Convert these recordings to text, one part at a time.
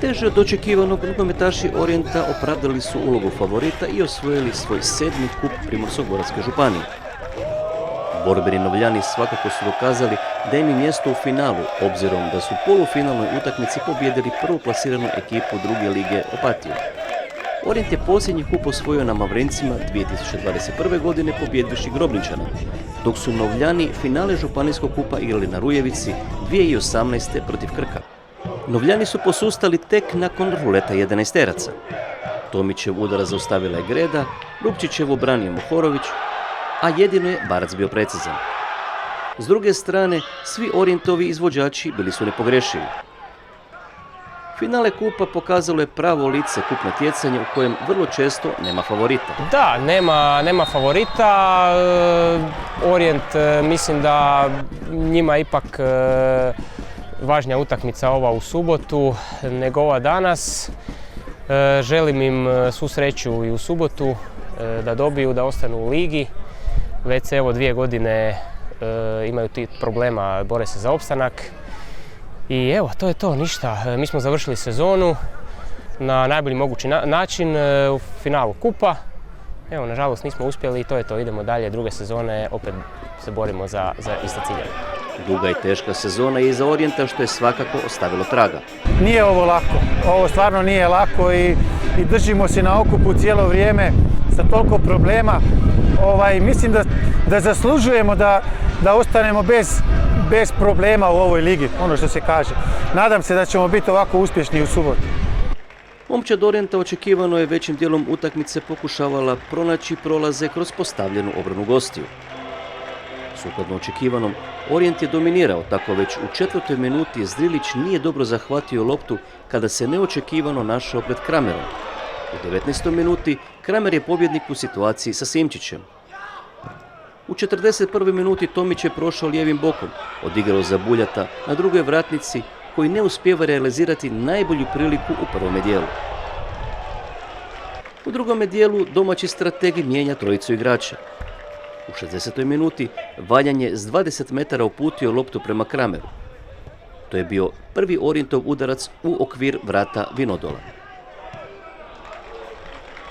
Teže od očekivanog nogometaši Orijenta opravdali su ulogu favorita i osvojili svoj 7. kup Primorsko-goranske županije. Borbeni Novljani svakako su dokazali da im je mjesto u finalu, obzirom da su u polufinalnoj utakmici pobijedili prvoplasiranu ekipu druge lige Opatiju. Orijent je posljednji kup osvojio na Mavrincima 2021. godine pobjedivši Grobničana, dok su Novljani finale županijskog kupa igrali na Rujevici 2018. protiv Krka. Novljani su posustali tek nakon ruleta 11-teraca. Tomićev udarac zaustavila je Greda, Lupčićev obranio Mohorović, a jedino je Barac bio precizan. S druge strane, svi Orijentovi izvođači bili su nepogrešivi. Finale kupa pokazalo je pravo lice kup natjecanja u kojem vrlo često nema favorita. Da, nema favorita. Orijent, mislim da njima ipak važnija utakmica ova u subotu nego ova danas. Želim im svu sreću i u subotu da dobiju, da ostanu u ligi. Već se evo 2 godine imaju ti problema, bore se za opstanak. I evo, to je to, ništa. Mi smo završili sezonu na najbolji mogući način u finalu kupa. Evo, nažalost nismo uspjeli i to je to. Idemo dalje, druge sezone, opet se borimo za iste ciljeve. Duga i teška sezona je iza Orijenta, što je svakako ostavilo traga. Nije ovo lako, ovo stvarno nije lako i držimo se na okupu cijelo vrijeme sa toliko problema. Mislim da zaslužujemo da ostanemo bez problema u ovoj ligi, ono što se kaže. Nadam se da ćemo biti ovako uspješni u subotu. Momčad Orijenta očekivano je većim dijelom utakmice pokušavala pronaći prolaze kroz postavljenu obranu gostiju. Sukladno očekivanom, Orijent je dominirao, tako već u 4. minuti Zrilić nije dobro zahvatio loptu kada se neočekivano našao pred Kramerom. U 19. minuti Kramer je pobjednik u situaciji sa Simčićem. U 41. minuti Tomić je prošao lijevim bokom, odigrao za Buljata na drugoj vratnici koji ne uspijeva realizirati najbolju priliku u prvome dijelu. U drugome dijelu domaći strateg mijenja trojicu igrača. U 60. minuti Valjan je s 20 metara uputio loptu prema Krameru. To je bio prvi Orijentov udarac u okvir vrata Vinodola.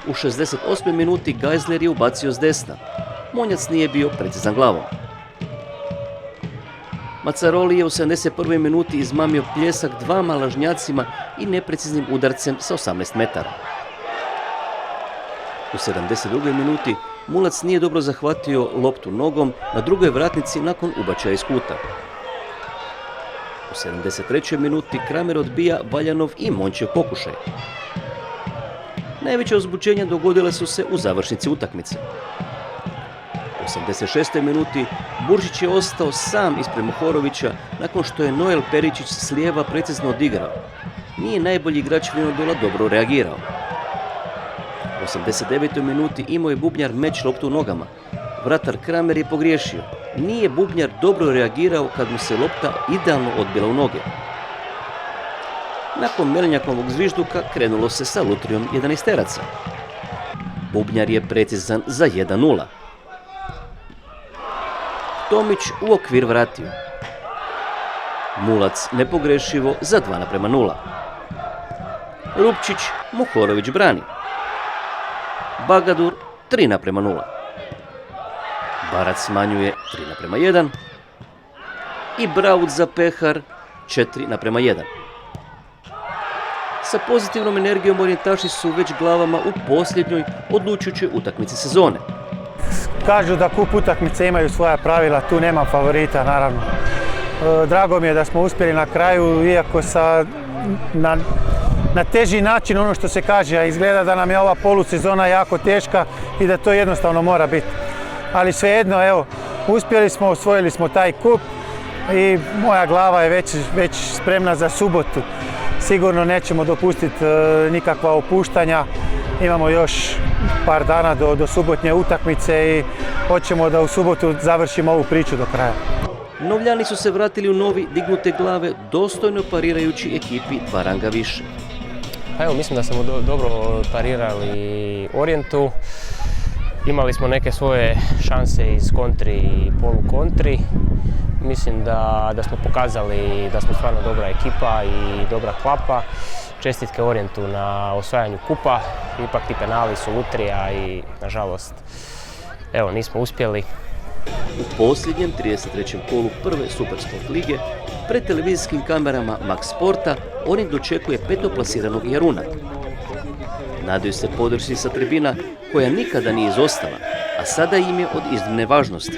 U 68. minuti Geisler je ubacio s desna. Monjac nije bio precizan glavom. Macaroli je u 71. minuti izmamio pljesak dvama lažnjacima i nepreciznim udarcem sa 18 metara. U 72. minuti Mulac nije dobro zahvatio loptu nogom na drugoj vratnici nakon ubačaja iz kuta. U 73. minuti Kramer odbija Valjanov i Mončev pokušaj. Najveće uzbuđenja dogodile su se u završnici utakmice. U 86. minuti Buržić je ostao sam ispred Mohorovića nakon što je Noel Peričić s lijeva precizno odigrao. Nije najbolji igrač Vinodola dobro reagirao. U 89. minuti imao je Bubnjar meč loptu u nogama. Vratar Kramer je pogriješio. Nije Bubnjar dobro reagirao kad mu se lopta idealno odbila u noge. Nakon Melnjakovog zvižduka krenulo se sa lutrijom 11-teraca. Bubnjar je precizan za 1-0. Tomić u okvir vratio. Mulac nepogrešivo za 2:0. Rupčić, Mohorović brani. Bagadur 3:0. Barac smanjuje 3:1. I Braut za pehar 4:1. Sa pozitivnom energijom orijentaši su već glavama u posljednjoj odlučujućoj utakmici sezone. Kažu da kup utakmice imaju svoja pravila, tu nema favorita naravno. Drago mi je da smo uspjeli na kraju, iako na teži način, ono što se kaže, a izgleda da nam je ova polusezona jako teška i da to jednostavno mora biti. Ali svejedno, evo, uspjeli smo, osvojili smo taj kup i moja glava je već spremna za subotu. Sigurno nećemo dopustiti nikakva opuštanja. Imamo još par dana do subotnje utakmice i hoćemo da u subotu završimo ovu priču do kraja. Novljani su se vratili u novi dignute glave, dostojno parirajući ekipi 2 ranga više. Pa evo, mislim da smo dobro parirali Orijentu. Imali smo neke svoje šanse iz kontri i polukontri. Mislim da smo pokazali da smo stvarno dobra ekipa i dobra klapa. Čestitke Orijentu na osvajanju kupa, ipak ti penali su lutrija i nažalost evo nismo uspjeli. U posljednjem 33. kolu prve Supersport lige pred televizijskim kamerama Max Sporta Orijent dočekuje petoplasiranog Jaruna. Nadaju se podršci sa tribina koja nikada nije izostala, a sada im je od iznimne važnosti.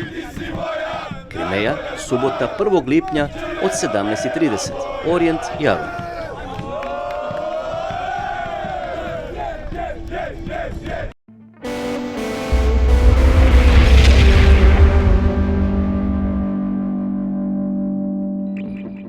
Krimeja, subota 1. lipnja od 17:30. Orijent Jarun.